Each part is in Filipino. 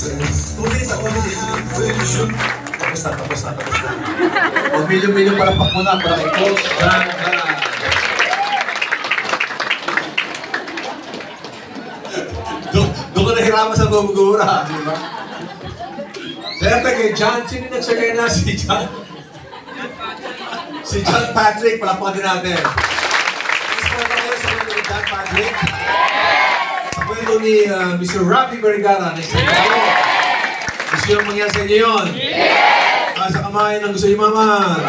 2 minutes ako, 2 minutes. Tapos na. O, milyon-milyon palakpak muna para kay Coach John. Doon ko nahirapan sa gumugura, di ba? Siyempre kay John, sino nagsagay na si John? Si John Patrick, palakpakan din natin. Please mo ba kayo sa mga ni John Patrick? Sa kwento ni Mr. Rafi Vergara na isang tao. Gusto yung mangyari sa inyo yun? Sa kamay ng gusto yumaman.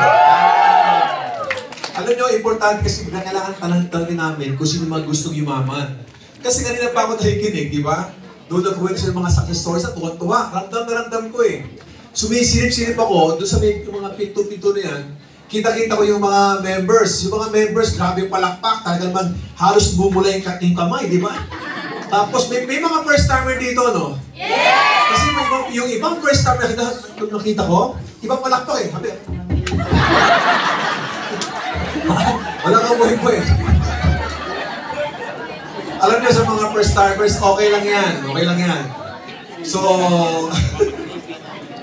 Alam nyo, importante kasi kailangan tanongin namin kung sino mga gustong yumaman. Kasi kanina pa ako nakikinig, di ba? Doon nagkwento sa mga success stories at tuwa-tuwa. Ramdam na ramdam ko eh. Sumisilip-silip ako, doon sa mga pinto-pinto na yan, kita-kita ko yung mga members. Yung mga members, grabe yung palakpak. Talaga naman halos bumula yung kamay, di ba? Tapos may mga first-timer dito, no? Yeah! Kasi yung ibang first-timer nakita ko, ibang palakpak eh. Sabi, wala kang buhay-buhay. Alam niyo sa mga first-timers, okay lang yan. Okay lang yan. So,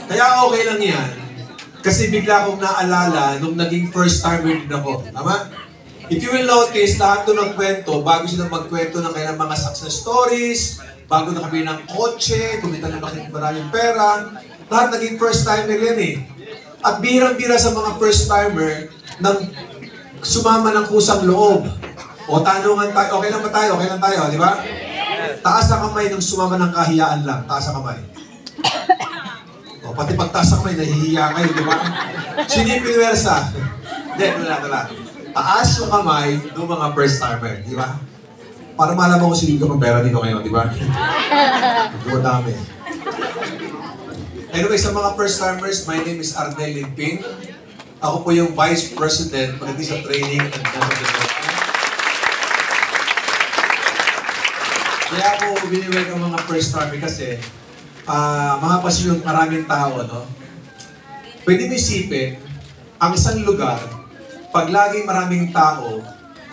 kaya okay lang yan. Kasi bigla akong naalala nung naging first-timer din ako. Tama? If you will notice, lahat doon ng kwento, bago sila magkwento ng kailang mga success stories, bago nakabili ng kotse, kumita na maraming pera, lahat naging first-timer yan eh. At bihirang-bihira sa mga first-timer nang sumama ng kusang loob. O tanungan tayo, okay lang ba tayo? Okay lang tayo, di ba? Taas na kamay nung sumama ng kahiyaan lang. Taas na kamay. O pati pagtaas na kamay, nahihiya kayo, di ba? Sinipin versa. Hindi, wala. Taas yung kamay ng mga first timer, di ba? Para malaman ko sino ka pera dito ngayon, di ba? Hindi dami. Anyway, sa mga first timers, my name is Arnel Limping. Ako po yung Vice President pagdating sa training and development. Kaya ako biniwag ang mga first timer kasi mga pasyon maraming tao, no? Pwede mo isipin, ang isang lugar, pag laging maraming tao,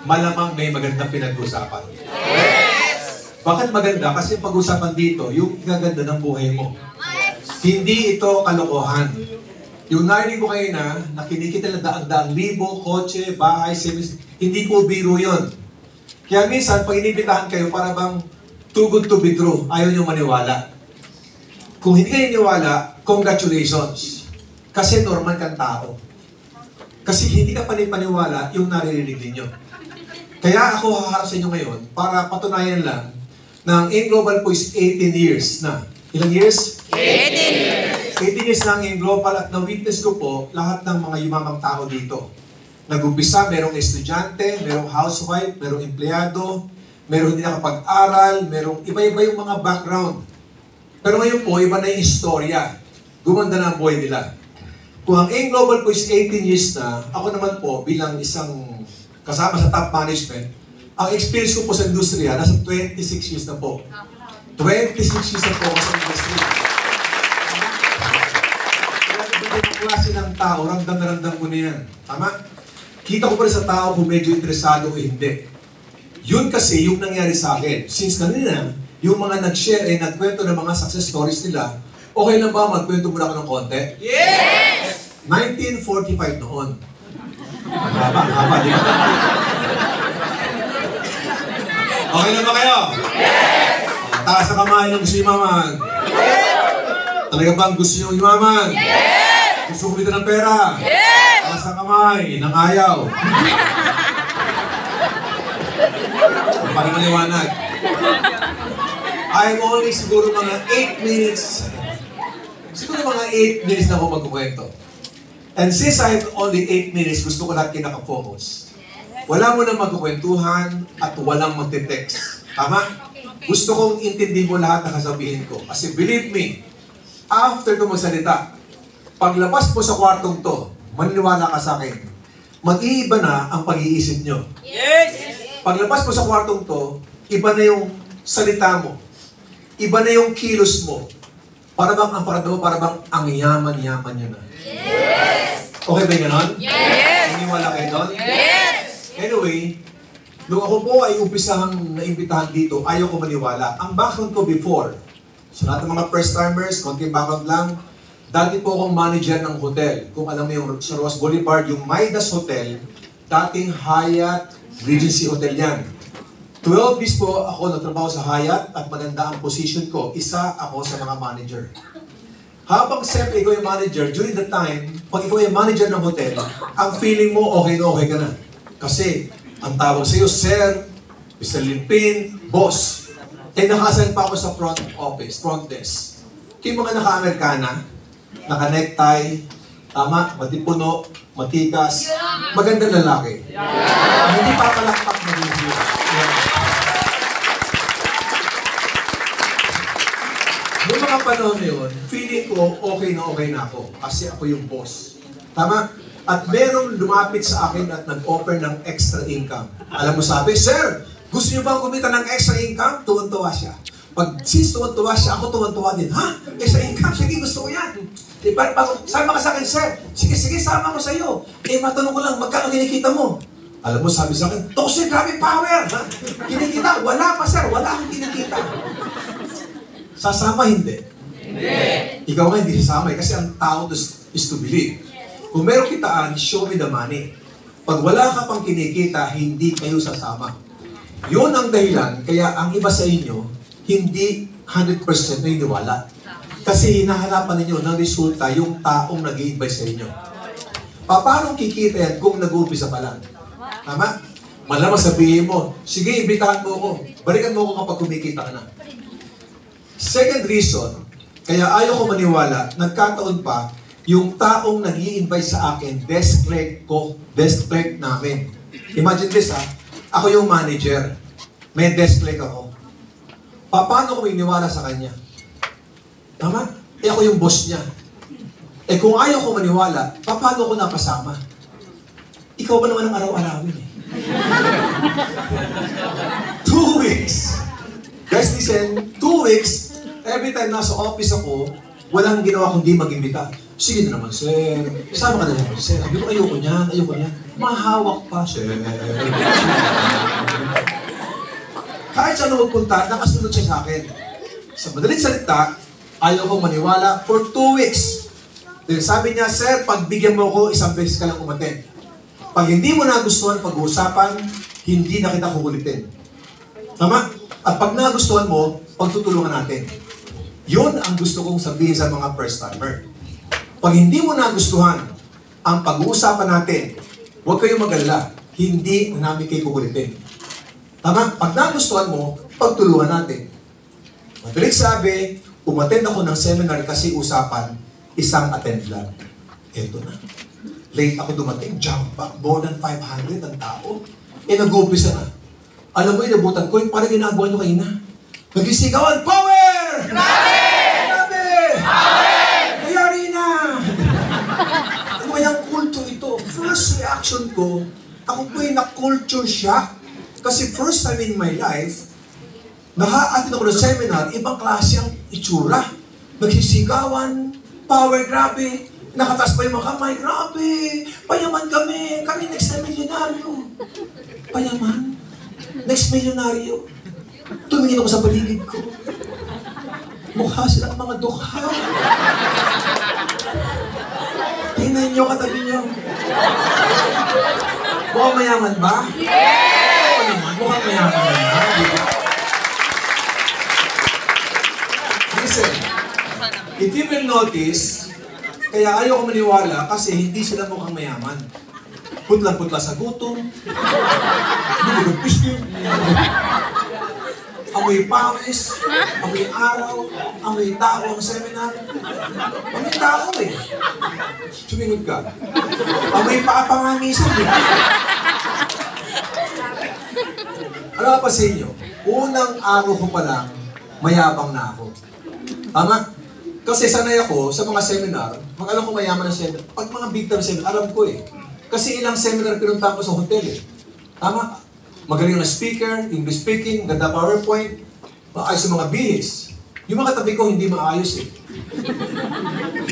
malamang may magandang pinag-usapan. Yes! Bakit maganda? Kasi yung pag-usapan dito, yung gaganda ng buhay mo. Hindi ito kalokohan. Yung narinig ko kayo na kinikita na daang-daang libo, kotse, bahay, semis, hindi ko biro yun. Kaya minsan, pag inibitahan kayo, para bang too good to be true, ayaw nyo maniwala. Kung hindi kayo niwala, congratulations. Kasi normal kang tao. Kasi hindi ka panipaniwala yung naririnig ninyo. Kaya ako haharap sa inyo ngayon para patunayan lang na ang AIM Global po is 18 years na. Ilang years? 18 years! 18 years na ang AIM Global at na-witness ko po lahat ng mga yumamang tao dito. Nag-umpisa, merong estudyante, merong housewife, merong empleyado, merong hindi nakapag-aral, merong iba-iba yung mga background. Pero ngayon po, iba na yung istorya. Gumanda na ang buhay nila. Kung ang AIM Global po is 18 years na, ako naman po bilang isang kasama sa top management, ang experience ko po sa industriya, nasa 26 years na po. 26 years na po ako sa industriya. Kaya yung klase ng tao, ramdam na ramdam ko na yan. Tama? Kita ko pa rin sa tao kung medyo interesado o hindi. Yun kasi yung nangyari sa akin. Since kanina, yung mga nag-share ay nagkwento ng mga success stories nila, okay lang ba magkwento muna ako ng konti? Yes! 1945 noon. Haba, di ba? Okay lang ba kayo? Yes! Taas na kamay ng gusto yumaman. Yes! Talaga bang gusto nyo yumaman? Yes! Gusto kumita ng pera? Yes! Taas na kamay ng ayaw. Para maliwanag. I'm only siguro mga 8 minutes. Siguro mga 8 minutes na ako magkukwento. And since I have only 8 minutes, gusto ko lahat kinaka-focus. Wala mo na magkukwentuhan at walang magte-text. Tama? Gusto kong intindihin mo lahat na kasabihin ko. Kasi believe me, after ko magsalita, paglabas mo sa kwartong to, maniniwala ka sa akin, mag-iiba na ang pag-iisip nyo. Yes! Paglabas mo sa kwartong to, iba na yung salita mo. Iba na yung kilos mo. Para bang ang parado, para bang ang yaman-yaman nyo na. Yes! Okay ba yung ganon? Yes! Naniniwala kayo doon? Yes! Anyway, nung ako po ay umpisahang naimbitahan dito, ayaw ko maniwala. Ang background ko before, Sa lahat ng mga first-timers, konting background lang. Dati po akong manager ng hotel. Kung alam mo yung sa Ross Boulevard, yung Midas Hotel, dating Hyatt Regency Hotel yan. 12 years po ako nagtrabaho sa Hyatt at maganda ang position ko. Isa ako sa mga manager. Habang siyempre ikaw yung manager, during the time, pag ikaw yung manager ng hotel, ang feeling mo okay na okay ka na. Kasi, ang tawag sa'yo, Sir, Mr. Limpin, Boss. Eh, nakasign pa ako sa front office, front desk. Yung mga naka-Amerikana, naka-necktie, tama, matipuno, matikas, magandang lalaki. Hindi papalakpak na review. Noong mga panahon na yun, feeling ko okay na ako kasi ako yung boss. Tama? At merong lumapit sa akin at nag-offer ng extra income. Alam mo sabi, Sir, gusto niyo bang kumita ng extra income? Tuwan-tuwa siya. Pag since tuwan-tuwa siya, ako tuwan-tuwa din. Ha? Extra income? Sige, gusto ko yan. Diba? Sama ka sa akin, Sir. Sige, sama ko sa iyo. Eh, matanong ko lang, magkano kinikita mo? Alam mo, sabi sa akin, Toxe, grabe power! Ha? Kinikita? Wala pa, Sir. Wala akong kinikita. Sasama, hindi? Hindi. Ikaw nga hindi sasama kasi ang tao is to believe. Kung meron kitaan, show me the money. Pag wala ka pang kinikita, hindi kayo sasama. Yun ang dahilan, kaya ang iba sa inyo, hindi 100% naniniwala. Kasi hinahanapan ninyo ng resulta yung taong nag-i-invite sa inyo. Paano kikita yan kung nag-uumpisa pa lang? Tama? Malamang sabihin mo, sige, imbitahan mo ako. Balikan mo ako kapag kumikita ka na. Second reason, kaya ayaw ko maniwala, nagkataon pa, yung taong nag-i-invite sa akin, desk clerk ko, desk clerk namin. Imagine this ako yung manager, may desk clerk ako. Paano ko maniwala sa kanya? Tama? Eh ako yung boss niya. Eh kung ayaw ko maniwala, paano ko napasama? Ikaw ba naman ang araw-arawin eh? 2 weeks. Guys, listen, 2 weeks, every time nasa office ako, walang ginawa kundi mag-imbita. Sige na naman, Sir. Sama ka na naman, Sir. Ayoko niyan. Mahawak pa, Sir. Kahit saan na magpunta, nakasunod siya sa akin. Sa madaling salita, ayaw kong maniwala for 2 weeks. Then sabi niya, Sir, pagbigyan mo ko, 1 beses ka lang umaten. Pag hindi mo nagustuhan pag-uusapan, hindi na kita kukulitin. Tama? At pag nagustuhan mo, pagtutulungan natin. Yun ang gusto kong sabihin sa mga first-timer. Pag hindi mo nagustuhan ang pag-uusapan natin, huwag kayong mag-alala. Hindi na namin kayo kukulitin. Tama? Pag nagustuhan mo, pagtulungan natin. Madaling sabi, umattend ako ng seminar kasi usapan, isang attend lang. Eto na. Late ako dumating, jump back, more than 500 ang tao. Eh, nag-umpisa na. Alam mo, inabutan ko, yung parang ginagawa nyo kayo na. Nagisigawan, power! Grabe! Power! Nangyari na! Ano kayang kulto ito? First reaction ko, ako po yung na-culture shock. Kasi first time in my life, naka-attend ako ng seminar, ibang klase ang itsura. Nagsisigawan, power, grabe. Nakataas pa yung mga kamay, grabe. Payaman kami next na milyonaryo. Payaman? Next milyonaryo. Tumingin ako sa paligid ko. Mukha silang mga dukha. Tingnan nyo katabi nyo. Mukhang mayaman ba? Yeah! Oo naman, mukhang mayaman na. Diba? Listen, if you will notice, kaya ayaw ko maniwala kasi hindi sila mukhang mayaman. Putlang-putla sa gutom. Amoy pawis, amoy araw, amoy tao ang seminar. Amoy tao eh. Suminod ka. Amoy paapangangisan eh. Ano ka pa sa inyo? Unang araw ko pa lang, mayabang na ako. Tama? Kasi sanay ako sa mga seminar, alam ko mayaman na seminar. Pag mga big time seminar, alam ko eh. Kasi ilang seminar pinunta ko sa hotel eh. Tama? Magaling na speaker, English speaking, ganda PowerPoint, maayos yung mga bihis. Yung mga tabi ko hindi maayos eh.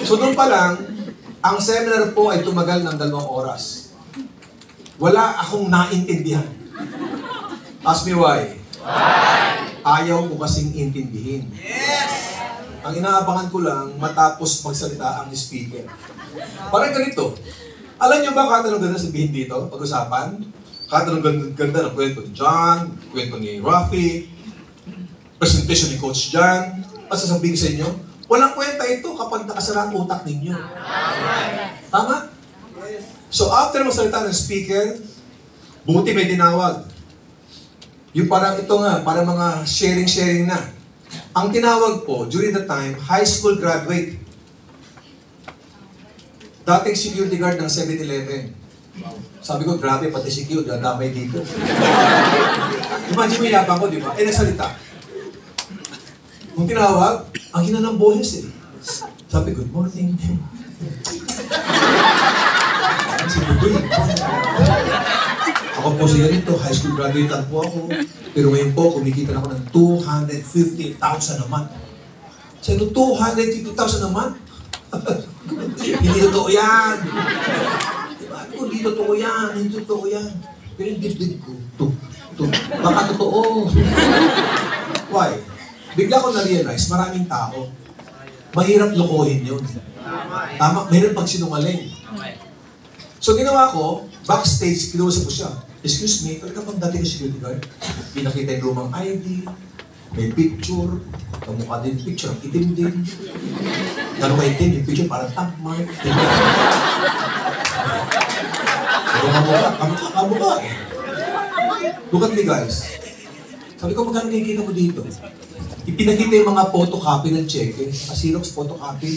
So doon pa lang, ang seminar po ay tumagal ng 2 oras. Wala akong naintindihan. Ask me why. Why? Ayaw ko kasing intindihin. Yes! Ang inaabangan ko lang, matapos magsalita ang speaker. Parang ganito. Alam niyo ba kahit anong ganda sabihin dito, pag-usapan? Kahit anong ganda ng kwento ni John, kwento ni Rafi, presentation ni Coach John, at sasabihin sa inyo, walang kwenta ito kapag nakasara ang utak ninyo. Tama? So after magsalita ng speaker, buti may tinawag. Yung parang ito nga, parang mga sharing na. Ang tinawag po, during the time, high school graduate. Dating security guard ng 7-Eleven. Sabi ko, grabe, pati security, damay dito. Imagine mo yung yabang ko, di ba? Nagsalita. Kung tinawag, ang hina ng boses eh. Sabi, good morning. Si Budoy. Ako po si ganito, high school graduate lang po ako. Pero ngayon po, kumikita na ako ng 250,000 a month. Sabi ko, 250,000 a month? Hindi totoo yan. Diba? Hindi totoo yan. Hindi totoo yan. Pero yung dibdib ko, baka totoo. Why? Bigla ko na-realize, maraming tao. Mahirap lokohin yun. Tama, mahirap pagsinungaling. So ginawa ko, backstage, kinuusap ko siya. Excuse me, talaga bang dating security guard? Pinakita yung lumang ID, may picture, kamukha din picture, ang itim din. Gano'n ba itim? Yung picture parang tag mark. Kamukha eh. Look at me guys. Sabi ko, magkano nakikita mo dito? Ipinakita yung mga photocopy ng cheque, Xerox photocopy,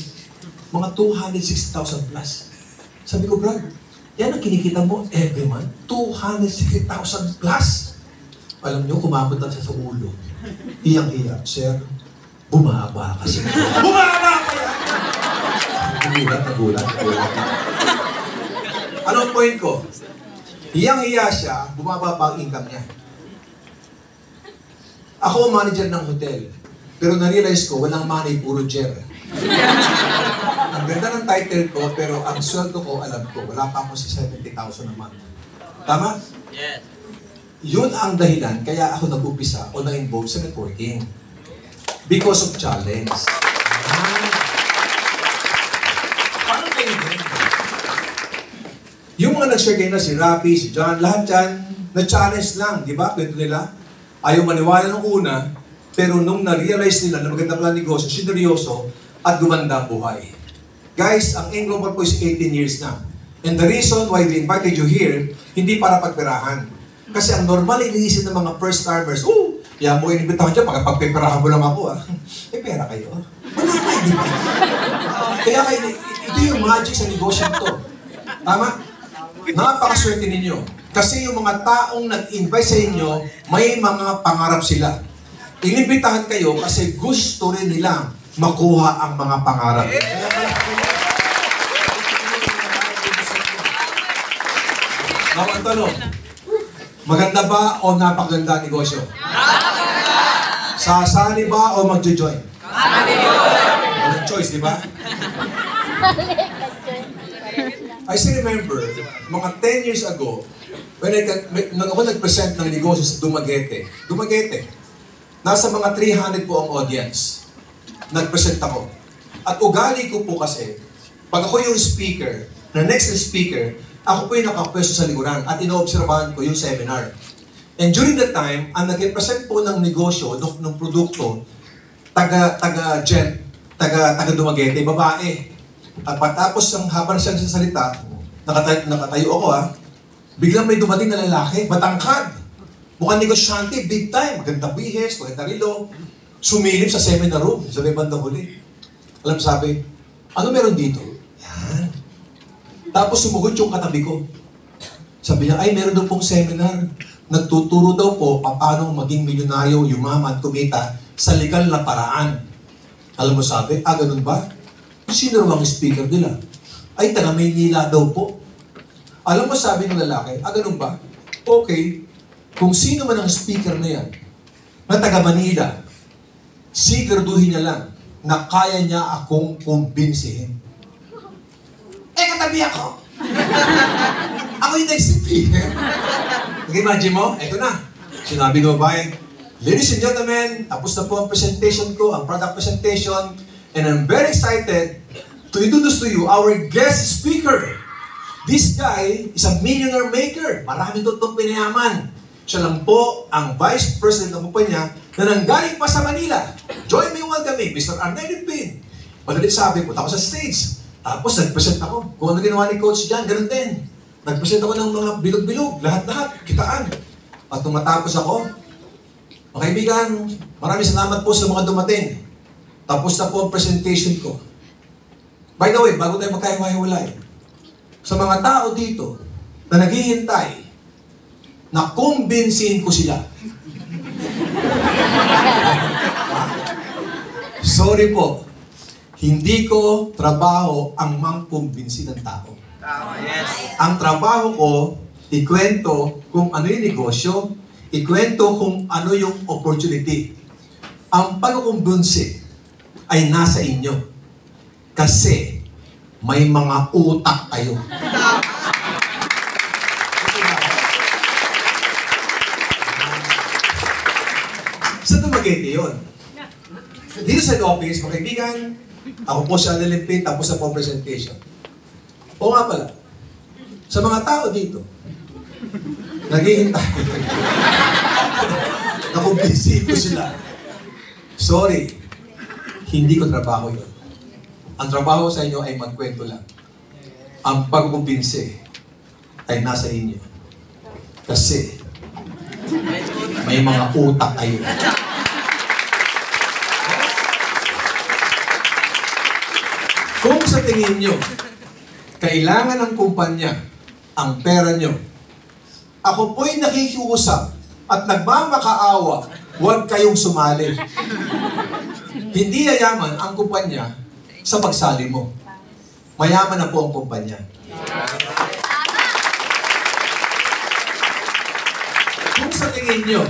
mga 260,000 plus. Sabi ko, Brad, yan ang kinikita mo every month, 260,000 plus. Alam nyo, kumabot lang siya sa ulo. Iyang-iya, sir, bumaba kasi. Bumaba kaya! Nagulat. Anong point ko? Iyang-iya siya, bumaba pa ang income niya. Ako ang manager ng hotel. Pero na-realize ko, walang money, puro jer. Ang ganda ng title ko, pero ang sweldo ko, alam ko, wala pa ako sa 70,000 a month. Tama? Yes. Yun ang dahilan, kaya ako nag-upisa o na-involve sa networking. Because of challenge. Paano kayo din? Yung mga nag-share kayo na si Rafi, si John, lahat yan, na-challenge lang, di ba? Kwento nila, ayaw maniwala nung una, pero nung na-realize nila na maganda pala negosyo, sineryoso, at gumanda buhay. Guys, ang Englobar po is 18 years na. And the reason why we invited you here, hindi para pagpirahan. Kasi ang normal iniisip ng mga first-timers, kaya mo inibitahan dyan, pagpipirahan mo lang ako, may pera kayo. Wala ka, di ba? Kaya kayo, ito yung magic sa negosyo to. Tama? Napakaswerte ninyo. Kasi yung mga taong nag-invite sa inyo, may mga pangarap sila. Inibitahan kayo kasi gusto rin nila makuha ang mga pangarap. Now, ang tanong, maganda ba o napakaganda ang negosyo? Sasali ba o magjo-join? Walang choice, di ba? I still remember, mga 10 years ago, nung ako nag-present ng negosyo sa Dumaguete, nasa mga 300 po ang audience. Nag-present ako. At ugali ko po kasi, pag ako yung speaker, na next speaker, ako po yung nakapwesto sa likuran at inoobserbahan ko yung seminar. And during that time, ang nag-present po ng negosyo, ng produkto, taga Dumaguete, babae. At patapos ng habang siya sa salita, nakatayo ako biglang may dumating na lalaki, matangkad. Mukhang negosyante, big time, maganda bihes, maganda rilo. Sumilip sa seminar room, sa may bandang huli. Alam sabi, ano meron dito? Yan. Tapos sumugod yung katabi ko. Sabi niya, ay meron daw pong seminar. Nagtuturo daw po paano maging milyonaryo, yumaman, kumita sa legal na paraan. Alam mo sabi, ganun ba? Sino ang speaker nila? Ay, taga Maynila daw po. Alam mo sabi ng lalaki, ganun ba? Okay, kung sino man ang speaker na yan, na taga Manila, siguraduhin niya lang na kaya niya akong kumbinsihin. Katabi ako. Ako yung next speaker. Nag-imagine mo, eto na. Sinabi ko ba ladies and gentlemen, tapos na po ang presentation ko, ang product presentation. And I'm very excited to introduce to you our guest speaker. This guy is a millionaire maker. Marami itong pinayaman. Siya lang po ang Vice President ng kumpanya na nanggaling pa sa Manila. Join me welcoming Mr. Arnel Pin. Madali sabi, punta ako sa stage. Tapos nag-present ako. Kung ano ginawa ni Coach Jan, ganun din. Nag-present ako ng mga bilog-bilog, lahat-lahat, kitaan. At tumatapos ako, mga kaibigan, maraming salamat po sa mga dumating. Tapos na po ang presentation ko. By the way, bago tayo magkahiwa-hiwalay, sa mga tao dito na naghihintay, na kumbinsihin ko sila. Sorry po, hindi ko trabaho ang mangkumbinsi ng tao. Ang trabaho ko, ikwento kung ano yung negosyo, ikwento kung ano yung opportunity. Ang pagkukumbinsi ay nasa inyo. Kasi may mga utak kayo. Sa Dumaguete yun. Dito sa office, mga kaibigan, ako po si Arnel Pin, tapos sa po presentation. O nga pala, sa mga tao dito, naghihintay. Nakumbinsi ko sila. Sorry, hindi ko trabaho yun. Ang trabaho sa inyo ay magkwento lang. Ang pagkumbinsi ay nasa inyo. Kasi may mga utak kayo. Kung sa tingin nyo, kailangan ng kumpanya ang pera nyo, ako po'y nakikiusap at nagmamakaawa, huwag kayong sumali. Hindi yayaman ang kumpanya sa pagsali mo. Mayaman na po ang kumpanya. Kung sa tingin nyo,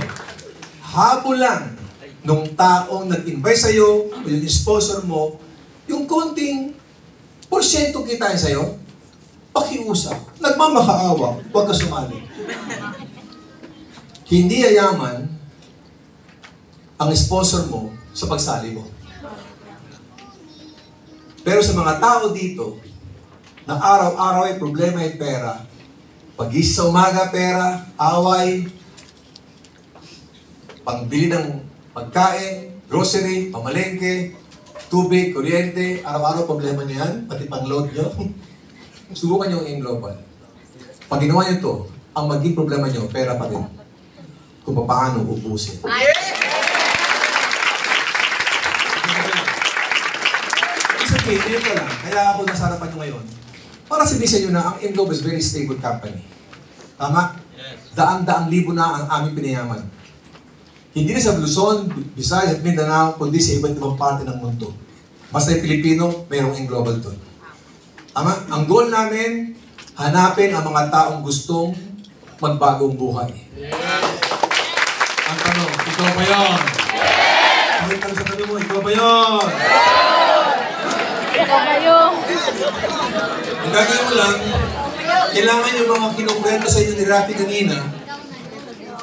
habulan nung taong nag-invite sa'yo o yung sponsor mo, yung konting porsyento kitain sa'yo, pakiusap, nagmamakaawa, huwag ka sumali. Hindi yayaman ang sponsor mo sa pagsali mo. Pero sa mga tao dito, na araw-araw ay problema ay pera, pag-isip sa umaga pera, away, pangbili ng pagkain, grocery, pamalengke, tubig, kuryente, araw-araw problema niyo yan, pati pang-load nyo. Subukan nyo yung global. Pag ginawa nyo ito, ang maging problema nyo, pera pa rin. Kung paano ubusin. It's okay, ito lang. Kaya ako nasa harapan nyo ngayon. Para sabihin sa inyo na ang Englobe is very stable company. Tama? Daan-daang libo na ang aming pinayaman. Hindi na sa Luzon, Visayas at Mindanao, kundi sa iba't ibang parte ng mundo. Basta yung Pilipino, mayroong Englobe doon. Tama? Ang goal namin, hanapin ang mga taong gustong magbagong buhay. Ang tanong, ikaw ba yun? Ang tanong sa tanong mo, ikaw ba yun? Ikaw ba yun? Ang gagawin mo lang, kailangan yung mga kinukwento sa inyo ni Rafi kanina,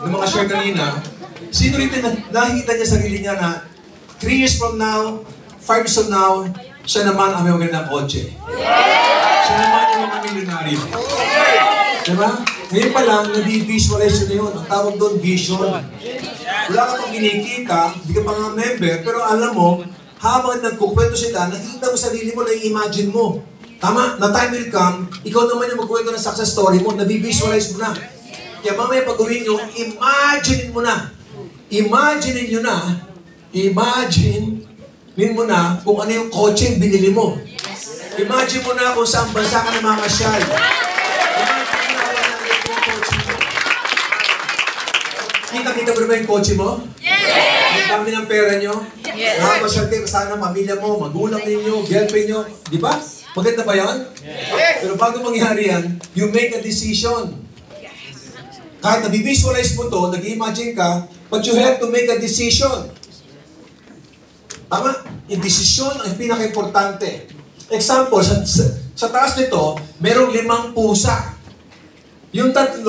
ng mga share kanina, sino rin nakikita niya sarili niya na 3 years from now, 5 years from now, siya naman ang may magandang kotse. Siya naman yung mga milyonaryo. Diba? Ngayon pa lang, nadi-visualize na yun. Ang tawag doon, vision. Wala ka pang kinikita, hindi ka pa nga member, pero alam mo, habang nagkukwento sila, nakikita mo sarili mo, na-imagine mo. Tama? Na time will come, ikaw naman yung magkwento ng success story mo, nadi-visualize mo na. Kaya mamaya pag-uwi nyo, imagine mo na. Imagine nyo na, imagine mo na kung ano yung kotse yung binili mo. Imagine mo na kung saan bansa ka namamasyal. Imagine mo na wala na yung kotse mo. Kita-kita mo na ba yung kotse mo? Yes! Ang dami ng pera nyo? Yes! Nakamasyal kayo kasama pamilya mo, magulang ninyo, girlfriend nyo. Di ba? Maganda ba yan? Yes! Pero bago mangyari yan, you make a decision. Kahit nabivisualize mo to, nag-imagine ka, but you have to make a decision. Tama? Yung desisyon ang pinaka-importante. Example, sa taas nito, merong 5 pusa. Yung 3,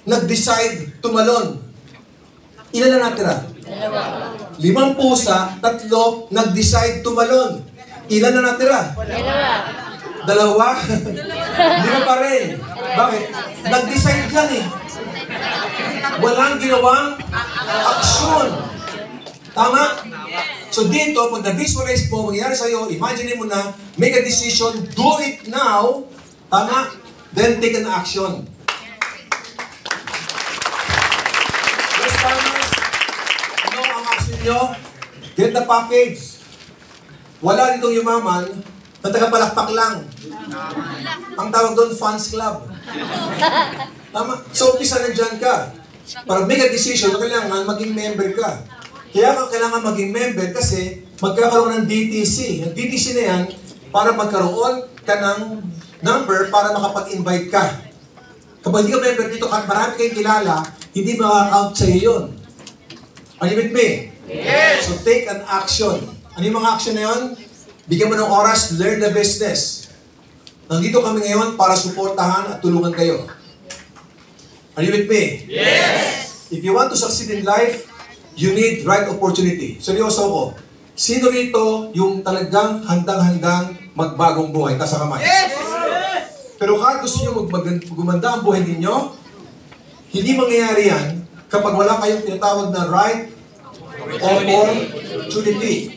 nag-decide tumalon. Ilan na natira? 5 pusa, 3 nag-decide tumalon. Ilan na natira? 2? 5 pa rin. Bakit? Nag-decide lang eh. Walang ginawang aksyon. Tama? So dito, pag na-visualize po, mangyayari sa'yo, imagine mo na, make a decision, do it now. Tama? Then take an action. Yes, farmers, ano ang action nyo? Get the package. Wala ditong yumaman, na tagapalakpak lang. Ang tawag doon, fans club. Tama? So, umpisa na dyan ka. Para make a decision, kailangan maging member ka. Kaya kailangan maging member kasi magkakaroon ng DTC. Ang DTC na yan, para magkaroon ka ng number para makapag-invite ka. Kapag hindi ka member dito, kahit marami kayong kilala, hindi makaka-count sa'yo yun. Are you with me? Yes! So take an action. Ano yung mga action na yun? Bigyan mo ng oras, learn the business. Nandito kami ngayon para suportahan at tulungan kayo. Are you with me? Yes! If you want to succeed in life, you need right opportunity. Seryoso ko. Sino rito yung talagang handang-handang magbagong buhay? Taas ang kamay. Yes! Pero kahit gusto nyo gumanda ang buhay ninyo, hindi mangyayari yan kapag wala kayong tinatawag na right opportunity.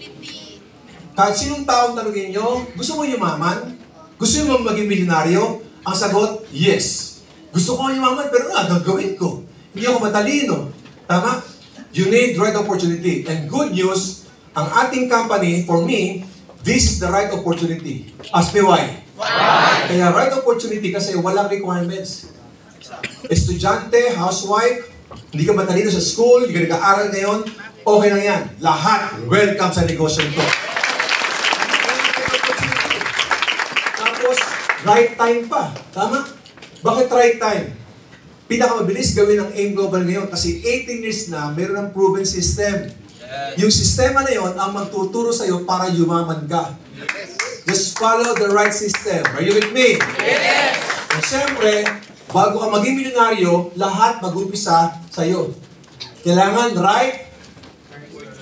Kahit sinong taong tanungin nyo, gusto mo yumaman? Gusto mo maging milyonaryo? Ang sagot, yes. Gusto ko yumaman, pero gagawin ko. Hindi ako matalino. Tama? You need right opportunity. And good news, ang ating company, for me, this is the right opportunity. Ask me why. Why? Kaya right opportunity kasi walang requirements. Estudyante, housewife, hindi ka matalino sa school, hindi ka nag-aaral ngayon, okay lang yan. Lahat, welcome sa negosyo ito. Tapos, right time pa. Tama? Bakit right time? Pinakamabilis gawin ng AIM Global ngayon kasi 18 years na mayroon ng proven system. Yung sistema na yon ang magtuturo sa'yo para yumaman ka. Just follow the right system. Are you with me? Yes! At syempre, bago ka maging milyonaryo, lahat mag-umpisa sa'yo. Kailangan right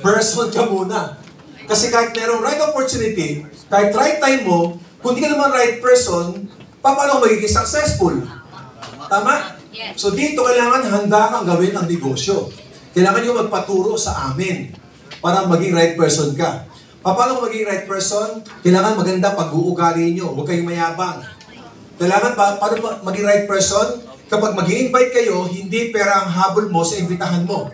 person ka muna. Kasi kahit merong right opportunity, kahit right time mo, kung di ka naman right person, paano ka magiging successful? Tama? So dito, kailangan handa kang gawin ang negosyo. Kailangan nyo magpaturo sa amin para maging right person ka. Paano kung maging right person? Kailangan maganda pag-uugali nyo. Huwag kayong mayabang. Kailangan paano maging right person? Kapag mag-i-invite kayo, hindi pera ang habol mo sa imbitahan mo.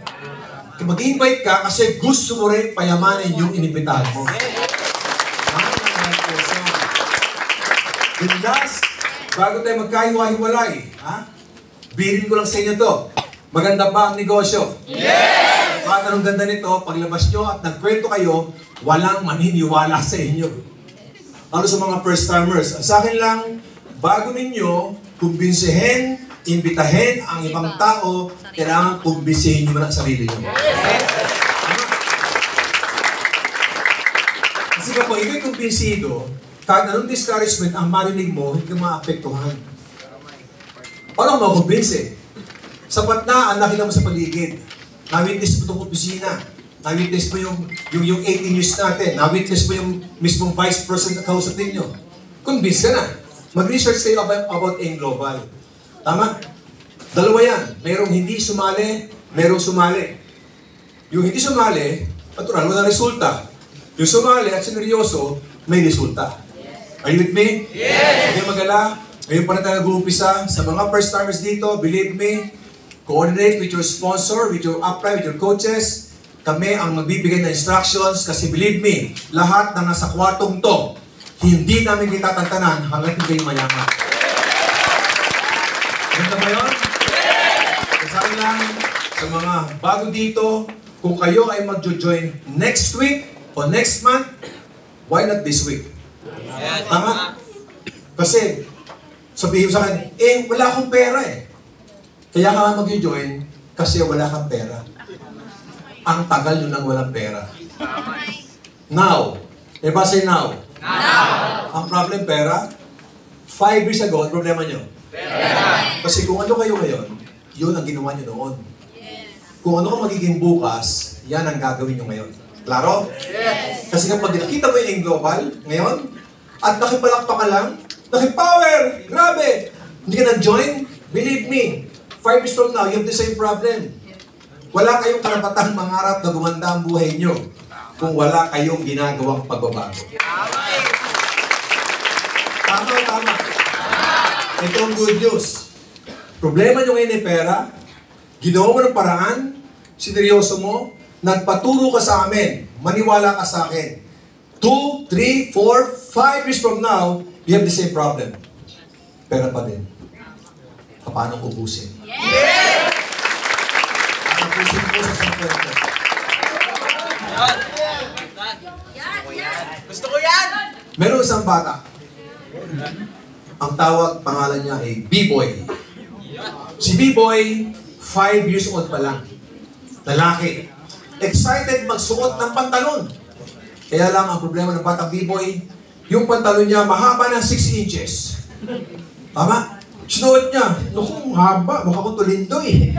Kapag mag-i-invite ka, kasi gusto mo rin payamanin yung inimbitahan mo. Right person. And last, bago tayo magkahiwa-hiwalay, bilin ko lang sa inyo to. Maganda ba ang negosyo? Yes! Bakit anong ganda nito? Paglabas nyo at nagkwento kayo, walang maniniwala sa inyo. Ano sa mga first-timers? Sa akin lang, bago ninyo kumbinsihin, imbitahin ang ibang tao, kailangan kumbinsihin nyo na ang sarili nyo. Kasi kapag ikaw'y kumbinsido, kahit anong discouragement ang marinig mo, hindi ka maapektuhan. Paano mo kumbinsi? Sapat na ang nakita mo sa paligid. Na-witness mo itong opisina. Na-witness mo yung 18 years natin. Na-witness mo yung mismong vice president na kausap ninyo. Convince ka na. Mag-research kayo about AIM Global. Tama? Dalawa yan. Merong hindi sumali, merong sumali. Yung hindi sumali, natural, walang resulta. Yung sumali at sineryoso, may resulta. Are you with me? Yes! Hindi magala. Ngayon pa na tayo nag-uumpisa. Sa mga first-timers dito, believe me, coordinate with your sponsor, with your upline, with your coaches. Kami ang magbibigay ng instructions kasi believe me, lahat na nasa kwartong to, hindi namin kitatantanan hanggang hindi kayo mayaman. Ganda ba yun? Kasi lang, sa mga bago dito, kung kayo ay mag-join next week o next month, why not this week? Tama? Kasi, sabihin sa akin, wala akong pera eh. Kaya ka mag-join kasi wala kang pera. Ang tagal nyo nang walang pera. Now. Diba say now? Now. Ang problem, pera. 5 years ago, ang problema nyo? Pera. Kasi kung ano kayo ngayon, yun ang ginawa nyo noon. Kung ano ka magiging bukas, yan ang gagawin nyo ngayon. Klaro? Yes! Kasi kapag nakita mo yung global ngayon, at nakipalakpak ka lang, nakipower! Grabe! Hindi ka nag-join? Believe me, 5 years from now, you have the same problem. Wala kayong karapatang mangarap na gumanda ang buhay nyo kung wala kayong ginagawang pagbabago. Tama. Ito ang good news. Problema nyo ngayon ay pera, ginawa mo ng paraan, sineryoso mo, nagpaturo ka sa amin, maniwala ka sa akin. 2, 3, 4, 5 years from now, you have the same problem. Pera pa din. Paano ubusin? Yes! Ubusin po sa sampwento. Gusto ko yan! Meron isang bata. Ang tawag, pangalan niya ay B-Boy. Si B-Boy, 5 years old pa lang. Lalaki. Excited magsuot ng pantalon. Kaya lang ang problema ng batang B-Boy, yung pantalon niya mahaba ng 6 inches. Tama? Sinuot niya. Naku, haba. Mukha kong tulindoy.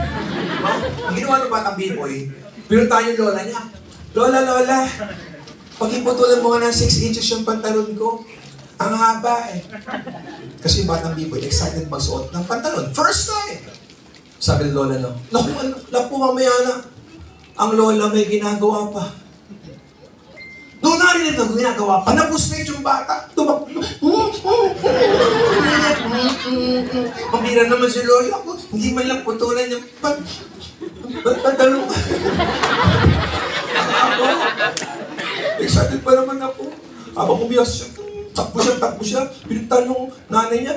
Ang ginawa ng batang B-Boy, pinuntahan yung lola niya. Lola, pag-iputulan mo nga ng 6 inches yung pantalon ko. Ang haba eh. Kasi yung batang B-Boy, excited magsuot ng pantalon. First time! Sabi ng lola niya, naku, mamaya na. Ang lola may ginagawa pa. Noong narinig na ginagawa pa, napusmate yung bata. Tumakbo. Pambira naman si lola ko. Hindi man lang putulan yung pantalon. Ako, excited pa naman ako. Habang umiyak siya, takbo siya. Pinuntahan yung nanay niya.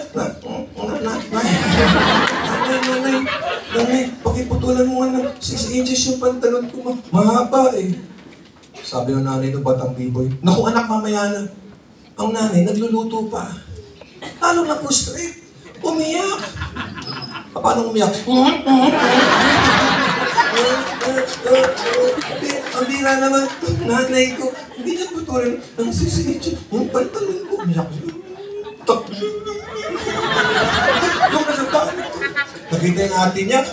Nanay, pakiputulan mo nga ng 6 inches yung pantalon ko. Mahaba eh. Sabi ng nanay ng batang B-Boy, naku anak, mamaya na. Ang nanay, nagluluto pa. Lalo na frustrate. Umiyak. Paano umiyak? Ang bira naman, nanay ko, hindi niya putulan ng 6 inches yung pantalon ko. Umiyak siya. Yung kasabtaan ko. Nakita yung ate niya,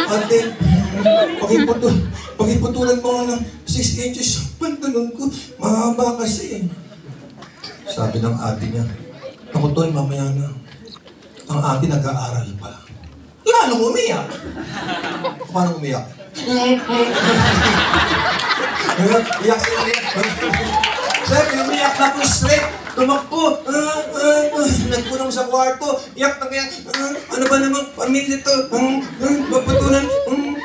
ate, pakiputulan mo nga ng 6 inches yung pantalon ko. Mahaba kasi. Sabi ng ate niya, naku tol, mamaya na. Ang ate nag-aaral pa. Lalong umiyak. Paano umiyak? Iyak siya. Sir, umiyak na po straight. Tumakbo. Nagpunong sa kwarto. Iyak na kaya. Ano ba namang pamilya to? Papatulan. Ang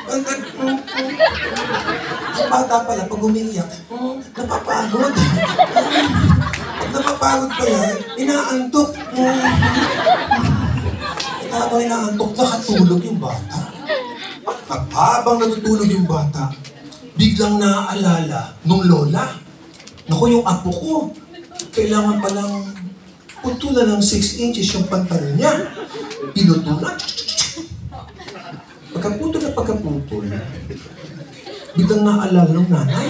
bata pala, pag umiiyak, napapagod. Pag napapagod pa yan, inaantok. Habang inaantok, nakatulog yung bata. At habang natutulog yung bata, biglang naaalala nung lola. Naku, yung apo ko, kailangan palang putulan ng 6 inches yung pantalon niya. Pinutulan. Pagkaputol, biglang naalala ng nanay.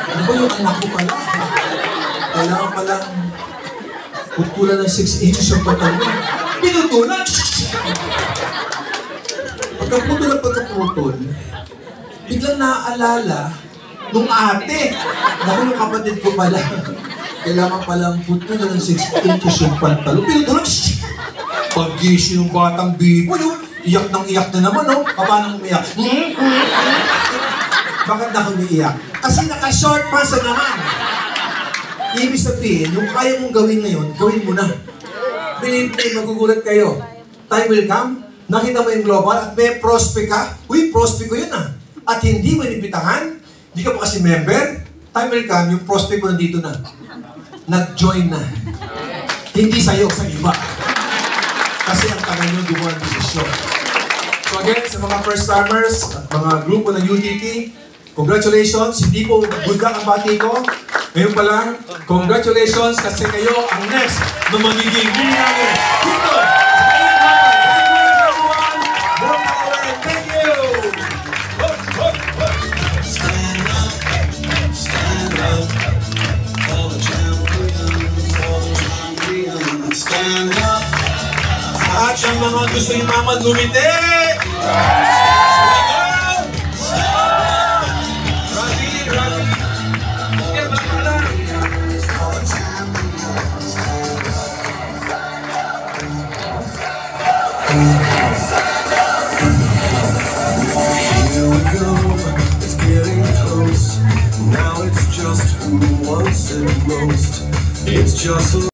Ano ba yung anak ko pala? Kailangan palang putulan ng 6 inches yung pantalon niya. Pinutulan! Pagkaputol, biglang naaalala nung ate. Naku, yung kapatid ko pala. Kailangan palang putulan ng 6 inches yung pantalon. Pinutulan! Pag-gising yung batang B-Boy, iyak na naman, no? Paano umiyak? Bakit na umiiyak? Kasi naka-short pants naman. Ibig sabihin, yung kaya mong gawin ngayon, gawin mo na. Believe me, magugulat kayo. Time will come, nakita mo yung global at may prospect ka. Uy, prospect ko yun ah. At hindi mo inibitahan, hindi ka pa kasi member, time will come, yung prospect mo nandito na. Nag-join na. Hindi sa'yo, sa iba. Kasi ang tagal nyo gumawa ng desisyon. So again, sa mga first-timers at mga grupo ng UTT, congratulations. Hindi po good luck ang bati ko. Ngayon pa lang, congratulations kasi kayo ang next na magiging namin dito. Thank you! Stand up for the champions, stand up. At ang mga gusto yung mama lumite, Here we go, it's getting close. Now it's just who wants it most. It's just